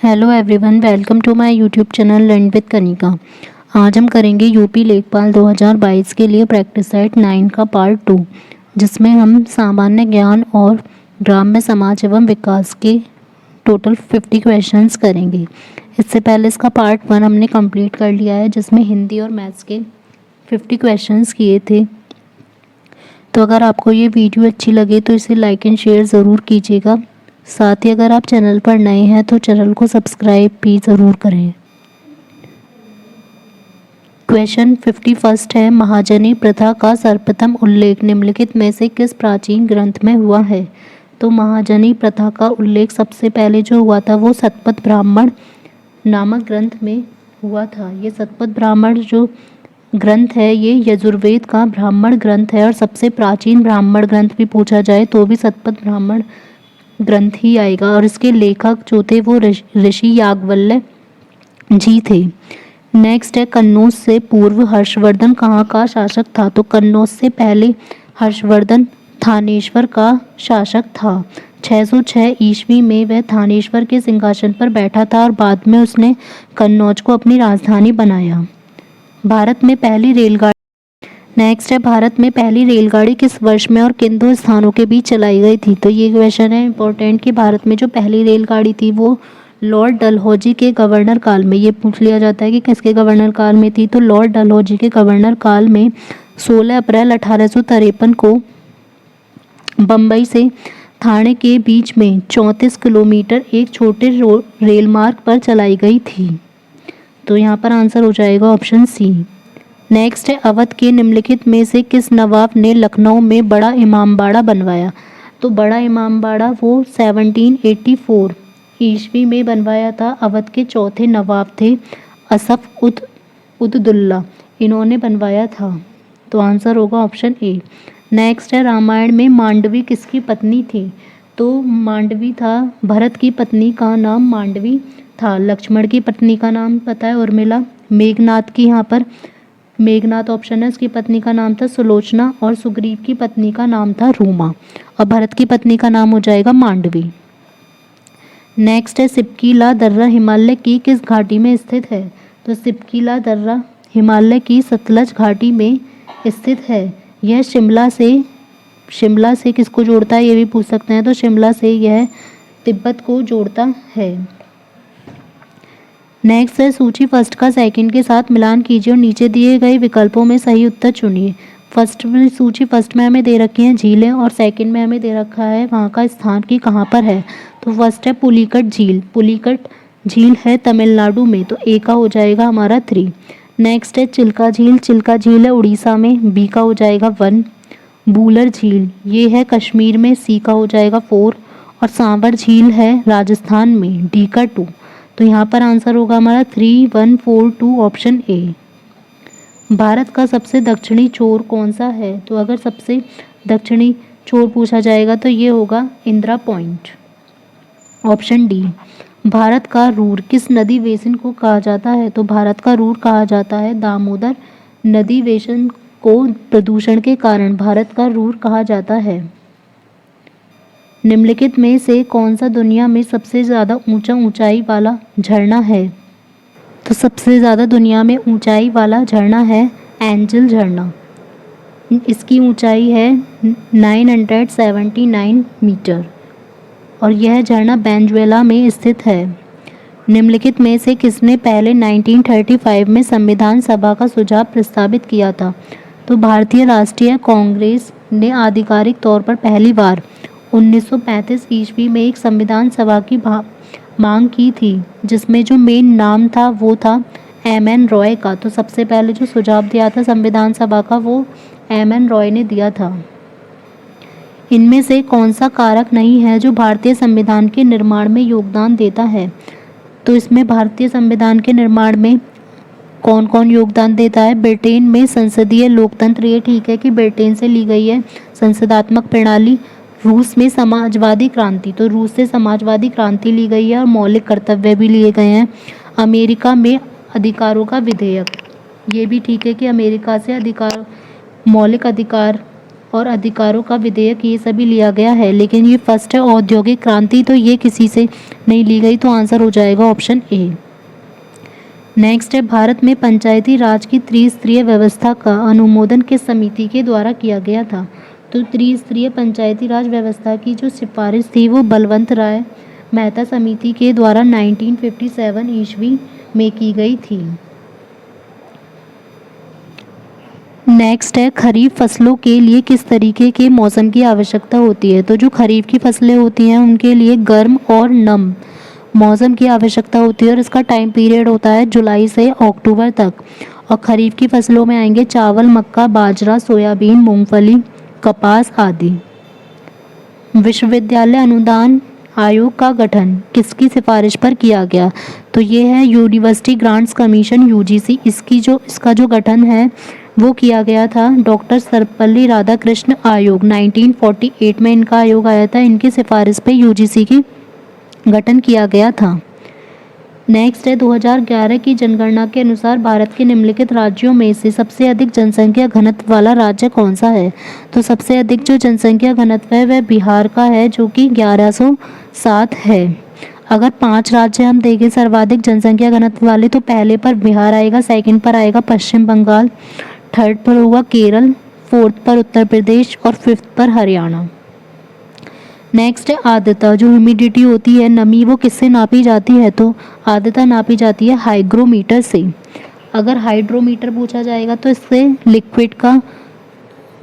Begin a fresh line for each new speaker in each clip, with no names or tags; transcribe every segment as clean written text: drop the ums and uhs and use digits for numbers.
Hello everyone, welcome to my YouTube channel learn with Kanika. आज हम करेंगे यूपी लेखपाल 2022 के लिए प्रैक्टिस सेट 9 का पार्ट 2, जिसमें हम सामान्य ज्ञान और ग्राम्य समाज एवं विकास के टोटल 50 क्वेश्चंस करेंगे। इससे पहले इसका पार्ट 1 हमने कंप्लीट कर लिया है, जिसमें हिंदी और मैथ्स के 50 क्वेश्चंस किए थे। तो अगर आपको ये वीडियो अच्छी लगे तो इसे लाइक एंड शेयर ज़रूर कीजिएगा। साथ ही अगर आप चैनल पर नए हैं तो चैनल को सब्सक्राइब भी ज़रूर करें। क्वेश्चन 51 है, महाजनी प्रथा का सर्वप्रथम उल्लेख निम्नलिखित में से किस प्राचीन ग्रंथ में हुआ है? तो महाजनी प्रथा का उल्लेख सबसे पहले जो हुआ था वो शतपथ ब्राह्मण नामक ग्रंथ में हुआ था। ये शतपथ ब्राह्मण जो ग्रंथ है ये यजुर्वेद का ब्राह्मण ग्रंथ है, और सबसे प्राचीन ब्राह्मण ग्रंथ भी पूछा जाए तो भी शतपथ ब्राह्मण ग्रंथ ही आएगा। और इसके लेखक जो थे वो ऋषि याज्ञवल्क्य जी थे। नेक्स्ट है, कन्नौज से पूर्व हर्षवर्धन कहाँ का शासक था? तो कन्नौज से पहले हर्षवर्धन थानेश्वर का शासक था। 606 ईस्वी में वह थानेश्वर के सिंहासन पर बैठा था और बाद में उसने कन्नौज को अपनी राजधानी बनाया। भारत में पहली रेलगाड़ी नेक्स्ट है, भारत में पहली रेलगाड़ी किस वर्ष में और किन दो स्थानों के बीच चलाई गई थी? तो ये क्वेश्चन है इंपॉर्टेंट कि भारत में जो पहली रेलगाड़ी थी वो लॉर्ड डलहौजी के गवर्नर काल में, ये पूछ लिया जाता है कि किसके गवर्नर काल में थी, तो लॉर्ड डलहौजी के गवर्नर काल में 16 अप्रैल 1853 को बम्बई से ठाणे के बीच में 34 किलोमीटर एक छोटे रेल मार्ग पर चलाई गई थी। तो यहाँ पर आंसर हो जाएगा ऑप्शन सी। नेक्स्ट है, अवध के निम्नलिखित में से किस नवाब ने लखनऊ में बड़ा इमामबाड़ा बनवाया? तो बड़ा इमामबाड़ा वो 1784 ईस्वी में बनवाया था। अवध के चौथे नवाब थे असफ उद्दुल्ला, इन्होंने बनवाया था। तो आंसर होगा ऑप्शन ए। नेक्स्ट है, रामायण में मांडवी किसकी पत्नी थी? तो मांडवी था भरत की पत्नी का नाम मांडवी था। लक्ष्मण की पत्नी का नाम पता है उर्मिला। मेघनाथ की यहाँ पर मेघनाथ ऑप्शन है, उसकी पत्नी का नाम था सुलोचना, और सुग्रीव की पत्नी का नाम था रूमा, और भरत की पत्नी का नाम हो जाएगा मांडवी। नेक्स्ट है, सिपकीला दर्रा हिमालय की किस घाटी में स्थित है? तो सिपकीला दर्रा हिमालय की सतलज घाटी में स्थित है। यह शिमला से किसको जोड़ता है ये भी पूछ सकते हैं, तो शिमला से यह तिब्बत को जोड़ता है। नेक्स्ट है, सूची फर्स्ट का सेकंड के साथ मिलान कीजिए और नीचे दिए गए विकल्पों में सही उत्तर चुनिए। सूची फर्स्ट में हमें दे रखी हैं झीलें, और सेकंड में हमें दे रखा है वहाँ का स्थान कि कहाँ पर है। तो फर्स्ट है पुलिकट झील। पुलिकट झील है तमिलनाडु में, तो ए का हो जाएगा हमारा 3। नेक्स्ट है चिल्का झील। चिल्का झील है उड़ीसा में, बी का हो जाएगा 1। बूलर झील ये है कश्मीर में, सी का हो जाएगा 4। और सांवर झील है राजस्थान में, डी का 2। तो यहाँ पर आंसर होगा हमारा 3, 1, 4, 2 ऑप्शन ए। भारत का सबसे दक्षिणी छोर कौन सा है? तो अगर सबसे दक्षिणी छोर पूछा जाएगा तो ये होगा Indira point, option D. Bharat का रूर किस नदी बेसिन को कहा जाता है? तो भारत का रूर कहा जाता है दामोदर नदी बेसिन को। प्रदूषण के कारण भारत का रूर कहा जाता है। निम्नलिखित में से कौन सा दुनिया में सबसे ज़्यादा ऊंचाई वाला झरना है? तो सबसे ज़्यादा दुनिया में ऊंचाई वाला झरना है एंजल झरना। इसकी ऊंचाई है 979 मीटर, और यह झरना वेनेजुएला में स्थित है। निम्नलिखित में से किसने पहले 1935 में संविधान सभा का सुझाव प्रस्तावित किया था? तो भारतीय राष्ट्रीय कांग्रेस ने आधिकारिक तौर पर पहली बार 1935 ईस्वी में एक संविधान सभा की मांग की थी, जिसमें जो मेन नाम था वो था एम.एन. रॉय का। तो सबसे पहले जो सुझाव दिया था संविधान सभा का वो एम.एन. रॉय ने दिया था। इनमें से कौन सा कारक नहीं है जो भारतीय संविधान के निर्माण में योगदान देता है? तो इसमें भारतीय संविधान के निर्माण में कौन कौन योगदान देता है? ब्रिटेन में संसदीय लोकतंत्र, ये ठीक है कि ब्रिटेन से ली गई है संसदात्मक प्रणाली। रूस में समाजवादी क्रांति, तो रूस से समाजवादी क्रांति ली गई है और मौलिक कर्तव्य भी लिए गए हैं। अमेरिका में अधिकारों का विधेयक, ये भी ठीक है कि अमेरिका से मौलिक अधिकार और अधिकारों का विधेयक, ये सभी लिया गया है, लेकिन ये फर्स्ट है औद्योगिक क्रांति, तो ये किसी से नहीं ली गई, तो आंसर हो जाएगा ऑप्शन ए। नेक्स्ट है, भारत में पंचायती राज की त्रिस्तरीय व्यवस्था का अनुमोदन किस समिति के द्वारा किया गया था? तो त्रिस्तरीय पंचायती राज व्यवस्था की जो सिफारिश थी वो बलवंत राय मेहता समिति के द्वारा 1957 ईस्वी में की गई थी। नेक्स्ट है, खरीफ फसलों के लिए किस तरीके के मौसम की आवश्यकता होती है? तो जो खरीफ की फसलें होती हैं उनके लिए गर्म और नम मौसम की आवश्यकता होती है और इसका टाइम पीरियड होता है जुलाई से अक्टूबर तक। और खरीफ की फसलों में आएंगे चावल, मक्का, बाजरा, सोयाबीन, मूंगफली, कपास आदि। विश्वविद्यालय अनुदान आयोग का गठन किसकी सिफारिश पर किया गया? तो ये है यूनिवर्सिटी ग्रांट्स कमीशन यूजीसी। इसका जो गठन है वो किया गया था डॉक्टर सर्वपल्ली राधाकृष्ण आयोग, 1948 में इनका आयोग आया था। इनकी सिफारिश पे यूजीसी की गठन किया गया था। नेक्स्ट है, 2011 की जनगणना के अनुसार भारत के निम्नलिखित राज्यों में से सबसे अधिक जनसंख्या घनत्व वाला राज्य कौन सा है? तो सबसे अधिक जो जनसंख्या घनत्व है वह बिहार का है, जो कि 1107 है। अगर 5 राज्य हम देखें सर्वाधिक जनसंख्या घनत्व वाले, तो पहले पर बिहार आएगा, सेकंड पर आएगा पश्चिम बंगाल, थर्ड पर होगा केरल, फोर्थ पर उत्तर प्रदेश और फिफ्थ पर हरियाणा। नेक्स्ट है, आर्द्रता जो ह्यूमिडिटी होती है, नमी, वो किससे नापी जाती है? तो आर्द्रता नापी जाती है हाइग्रोमीटर से। अगर हाइड्रोमीटर पूछा जाएगा तो इससे लिक्विड का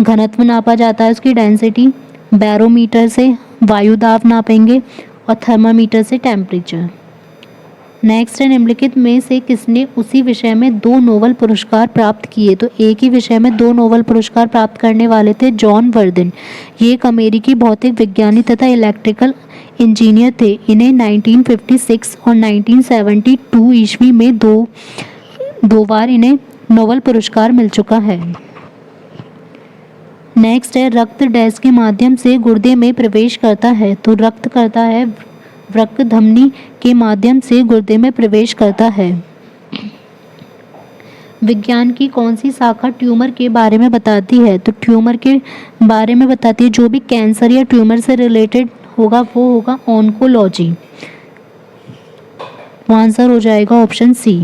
घनत्व नापा जाता है, उसकी डेंसिटी। बैरोमीटर से वायु दाब नापेंगे और थर्मामीटर से टेम्परेचर। नेक्स्ट है, निम्नलिखित में से किसने उसी विषय में 2 नोबेल पुरस्कार प्राप्त किए? तो एक ही विषय में 2 नोबेल पुरस्कार प्राप्त करने वाले थे जॉन वर्दिन। ये एक अमेरिकी भौतिक विज्ञानी तथा इलेक्ट्रिकल इंजीनियर थे। इन्हें 1956 और 1972 ईस्वी में दो बार इन्हें नोबेल पुरस्कार मिल चुका है। नेक्स्ट है, रक्त डैश के माध्यम से गुर्दे में प्रवेश करता है? तो रक्त करता है वृक्क धमनी के माध्यम से गुर्दे में प्रवेश करता है। विज्ञान की कौन सी शाखा ट्यूमर के बारे में बताती है? तो ट्यूमर के बारे में बताती है जो भी कैंसर या ट्यूमर से रिलेटेड होगा वो होगा ऑन्कोलॉजी। आंसर हो जाएगा ऑप्शन सी।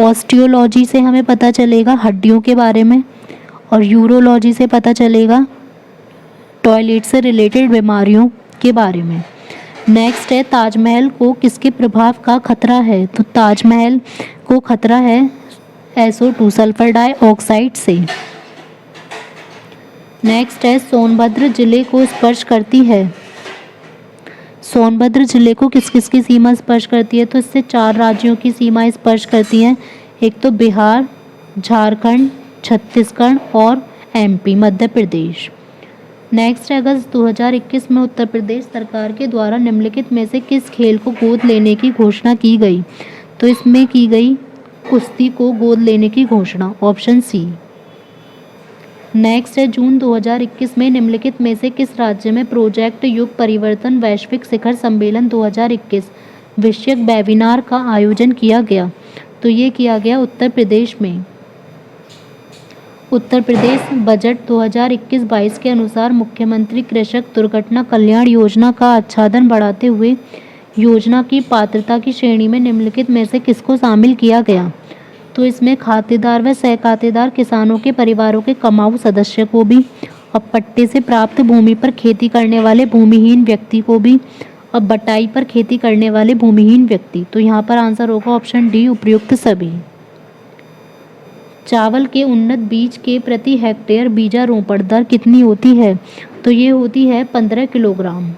ऑस्टियोलॉजी से हमें पता चलेगा हड्डियों के बारे में, और यूरोलॉजी से पता चलेगा टॉयलेट से रिलेटेड बीमारियों के बारे में। नेक्स्ट है, ताजमहल को किसके प्रभाव का खतरा है? तो ताजमहल को खतरा है SO2 सल्फर डाइऑक्साइड से। नेक्स्ट है, सोनभद्र जिले को स्पर्श करती है? सोनभद्र जिले को किस किस की सीमा स्पर्श करती है? तो इससे 4 राज्यों की सीमा स्पर्श करती हैं। एक तो बिहार, झारखंड, छत्तीसगढ़ और MP मध्य प्रदेश। नेक्स्ट है, अगस्त 2021 में उत्तर प्रदेश सरकार के द्वारा निम्नलिखित में से किस खेल को गोद लेने की घोषणा की गई? तो इसमें की गई कुश्ती को गोद लेने की घोषणा, ऑप्शन सी। नेक्स्ट है, जून 2021 में निम्नलिखित में से किस राज्य में प्रोजेक्ट युग परिवर्तन वैश्विक शिखर सम्मेलन 2021 विषयक वेबिनार का आयोजन किया गया? तो ये किया गया उत्तर प्रदेश में। उत्तर प्रदेश बजट 2021-22 के अनुसार मुख्यमंत्री कृषक दुर्घटना कल्याण योजना का आच्छादन बढ़ाते हुए योजना की पात्रता की श्रेणी में निम्नलिखित में से किसको शामिल किया गया? तो इसमें खातेदार व सहखातेदार किसानों के परिवारों के कमाऊ सदस्य को भी, और पट्टे से प्राप्त भूमि पर खेती करने वाले भूमिहीन व्यक्ति को भी, और बटाई पर खेती करने वाले भूमिहीन व्यक्ति। तो यहाँ पर आंसर होगा ऑप्शन डी, उपयुक्त सभी। चावल के उन्नत बीज के प्रति हेक्टेयर बीजारोपण दर कितनी होती है? तो ये होती है 15 किलोग्राम।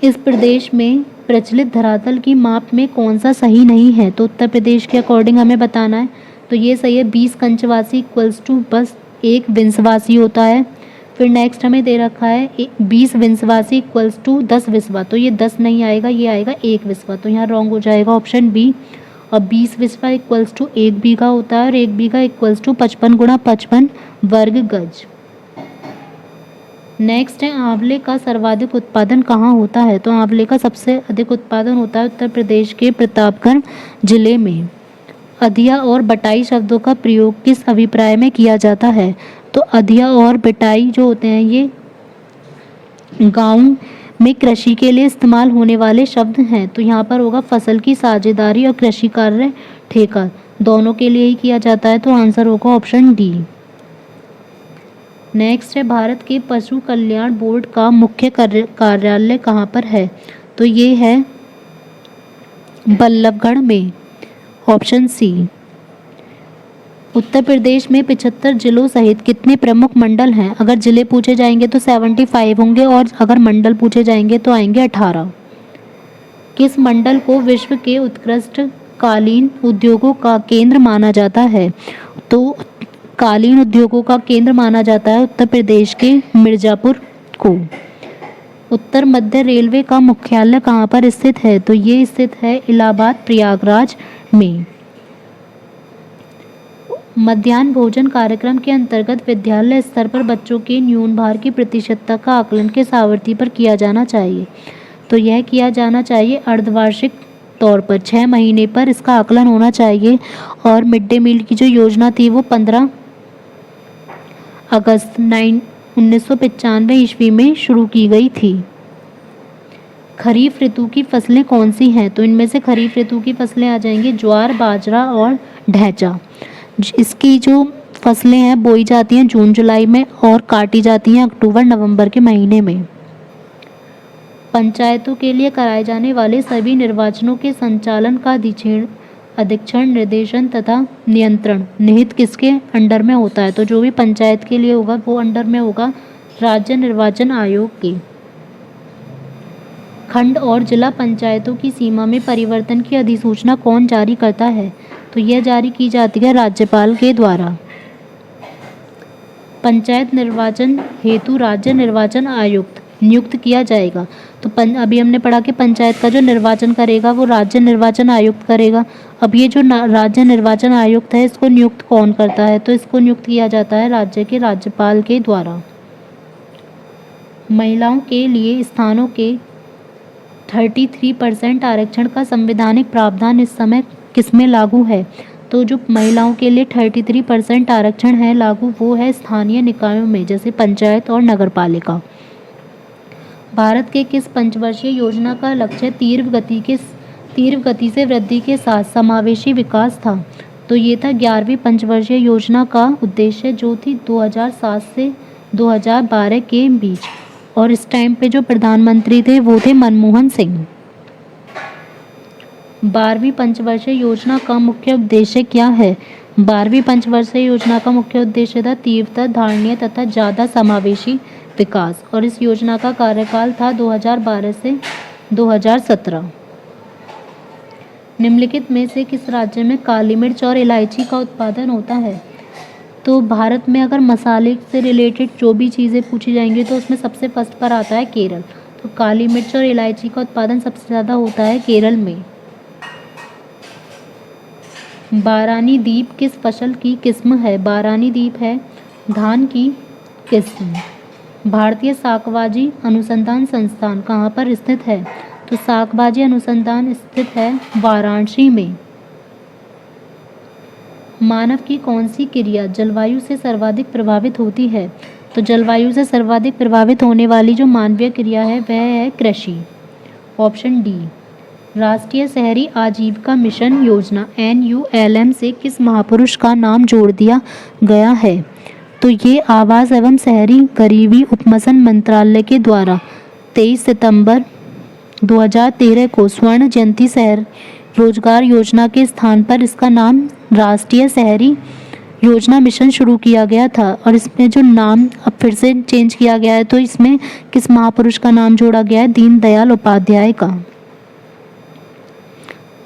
इस प्रदेश में प्रचलित धरातल की माप में कौन सा सही नहीं है? तो उत्तर प्रदेश के अकॉर्डिंग हमें बताना है। तो ये सही है, 20 कंचवासी इक्वल्स टू बस 1 विंशवासी होता है। फिर नेक्स्ट हमें दे रखा है 20 विंशवासी इक्वल्स टू 10 विस्वा, तो ये 10 नहीं आएगा, ये आएगा 1 विस्वा। तो यहाँ रॉन्ग हो जाएगा ऑप्शन बी। और 20 विस्वा इक्वल्स टू 1 बीघा होता है, और 1 बीघा इक्वल्स टू 55 गुणा 55 वर्ग गज। नेक्स्ट है, आंवले का सर्वाधिक उत्पादन कहाँ होता है? तो आंवले का सबसे अधिक उत्पादन होता है उत्तर प्रदेश के प्रतापगढ़ जिले में। अधिया और बटाई शब्दों का प्रयोग किस अभिप्राय में किया जाता है? तो अधिया और बिटाई जो होते हैं ये गाँव में कृषि के लिए इस्तेमाल होने वाले शब्द हैं। तो यहाँ पर होगा फसल की साझेदारी और कृषि कार्य ठेका, दोनों के लिए ही किया जाता है, तो आंसर होगा ऑप्शन डी। नेक्स्ट है, भारत के पशु कल्याण बोर्ड का मुख्य कार्यालय कहाँ पर है? तो ये है बल्लभगढ़ में, ऑप्शन सी। उत्तर प्रदेश में 75 जिलों सहित कितने प्रमुख मंडल हैं? अगर जिले पूछे जाएंगे तो 75 होंगे और अगर मंडल पूछे जाएंगे तो आएंगे 18। किस मंडल को विश्व के उत्कृष्ट कालीन उद्योगों का केंद्र माना जाता है? तो कालीन उद्योगों का केंद्र माना जाता है उत्तर प्रदेश के मिर्जापुर को। उत्तर मध्य रेलवे का मुख्यालय कहाँ पर स्थित है? तो ये स्थित है इलाहाबाद प्रयागराज में। मध्याह्न भोजन कार्यक्रम के अंतर्गत विद्यालय स्तर पर बच्चों के न्यून भार की प्रतिशतता का आकलन किस आवृत्ति पर किया जाना चाहिए? तो यह किया जाना चाहिए अर्धवार्षिक तौर पर, 6 महीने पर इसका आकलन होना चाहिए। और मिड डे मील की जो योजना थी वो 15 अगस्त 1995 ईस्वी में शुरू की गई थी। खरीफ ऋतु की फसलें कौन सी हैं? तो इनमें से खरीफ ऋतु की फसलें आ जाएंगी ज्वार, बाजरा और ढैंचा। इसकी जो फसलें हैं बोई जाती हैं जून जुलाई में और काटी जाती हैं अक्टूबर नवंबर के महीने में। पंचायतों के लिए कराए जाने वाले सभी निर्वाचनों के संचालन का अधीक्षण, निर्देशन तथा नियंत्रण निहित किसके अंडर में होता है? तो जो भी पंचायत के लिए होगा वो अंडर में होगा राज्य निर्वाचन आयोग के। खंड और जिला पंचायतों की सीमा में परिवर्तन की अधिसूचना कौन जारी करता है? तो यह जारी की जाती है राज्यपाल के द्वारा। पंचायत निर्वाचन हेतु राज्य निर्वाचन आयुक्त नियुक्त किया जाएगा। तो अभी हमने पढ़ा कि पंचायत का जो निर्वाचन करेगा वो राज्य निर्वाचन आयुक्त करेगा। अब ये जो राज्य निर्वाचन आयुक्त है इसको नियुक्त कौन करता है? तो इसको नियुक्त किया जाता है राज्य के राज्यपाल के द्वारा। महिलाओं के लिए स्थानों के 33% आरक्षण का संवैधानिक प्रावधान इस समय किसमें लागू है? तो जो महिलाओं के लिए 33% आरक्षण है लागू वो है स्थानीय निकायों में, जैसे पंचायत और नगर पालिका। भारत के किस पंचवर्षीय योजना का लक्ष्य तीव्र गति से वृद्धि के साथ समावेशी विकास था? तो ये था 11वीं पंचवर्षीय योजना का उद्देश्य, जो थी 2007 से 2012 के बीच, और इस टाइम पे जो प्रधानमंत्री थे वो थे मनमोहन सिंह। 12वीं पंचवर्षीय योजना का मुख्य उद्देश्य क्या है? 12वीं पंचवर्षीय योजना का मुख्य उद्देश्य था तीव्रतर, धारणीय तथा ज़्यादा समावेशी विकास, और इस योजना का कार्यकाल था 2012 से 2017। निम्नलिखित में से किस राज्य में काली मिर्च और इलायची का उत्पादन होता है? तो भारत में अगर मसाले से रिलेटेड जो भी चीज़ें पूछी जाएंगी तो उसमें सबसे फर्स्ट पर आता है केरल। तो काली मिर्च और इलायची का उत्पादन सबसे ज़्यादा होता है केरल में। बारानी द्वीप किस फसल की किस्म है? बारानी द्वीप है धान की किस्म। भारतीय साकवाजी अनुसंधान संस्थान कहाँ पर स्थित है? तो साकवाजी अनुसंधान स्थित है वाराणसी में। मानव की कौन सी क्रिया जलवायु से सर्वाधिक प्रभावित होती है? तो जलवायु से सर्वाधिक प्रभावित होने वाली जो मानवीय क्रिया है वह है कृषि, ऑप्शन डी। राष्ट्रीय शहरी आजीविका मिशन योजना NULM से किस महापुरुष का नाम जोड़ दिया गया है? तो ये आवास एवं शहरी गरीबी उपशमन मंत्रालय के द्वारा 23 सितंबर 2013 को स्वर्ण जयंती शहर रोजगार योजना के स्थान पर इसका नाम राष्ट्रीय शहरी योजना मिशन शुरू किया गया था। और इसमें जो नाम अब फिर से चेंज किया गया है, तो इसमें किस महापुरुष का नाम जोड़ा गया है? दीनदयाल उपाध्याय का।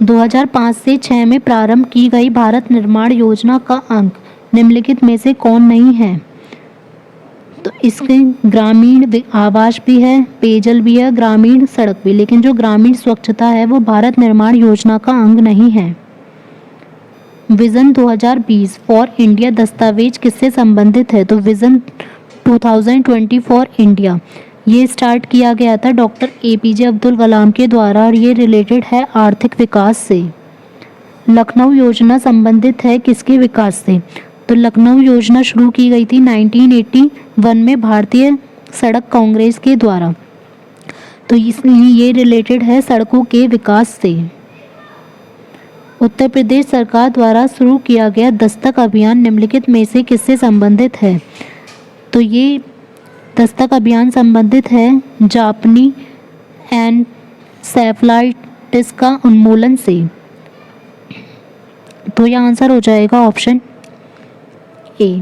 2005 से 6 में प्रारंभ की गई भारत निर्माण योजना का अंक निम्नलिखित में से कौन नहीं है? तो इसके ग्रामीण आवास भी है, पेयजल भी है, ग्रामीण सड़क भी, लेकिन जो ग्रामीण स्वच्छता है वो भारत निर्माण योजना का अंग नहीं है। विजन 2020 फॉर इंडिया दस्तावेज किससे संबंधित है? तो विजन 2020 फॉर इंडिया ये स्टार्ट किया गया था डॉक्टर APJ अब्दुल कलाम के द्वारा, और ये रिलेटेड है आर्थिक विकास से। लखनऊ योजना संबंधित है किसके विकास से? तो लखनऊ योजना शुरू की गई थी 1981 में भारतीय सड़क कांग्रेस के द्वारा। तो इसलिए ये रिलेटेड है सड़कों के विकास से। उत्तर प्रदेश सरकार द्वारा शुरू किया गया दस्तक अभियान निम्नलिखित में से किससे संबंधित है? तो ये दस्तक अभियान संबंधित है जापानी एनसेफेलाइटिस का उन्मूलन से। तो यह आंसर हो जाएगा ऑप्शन ए।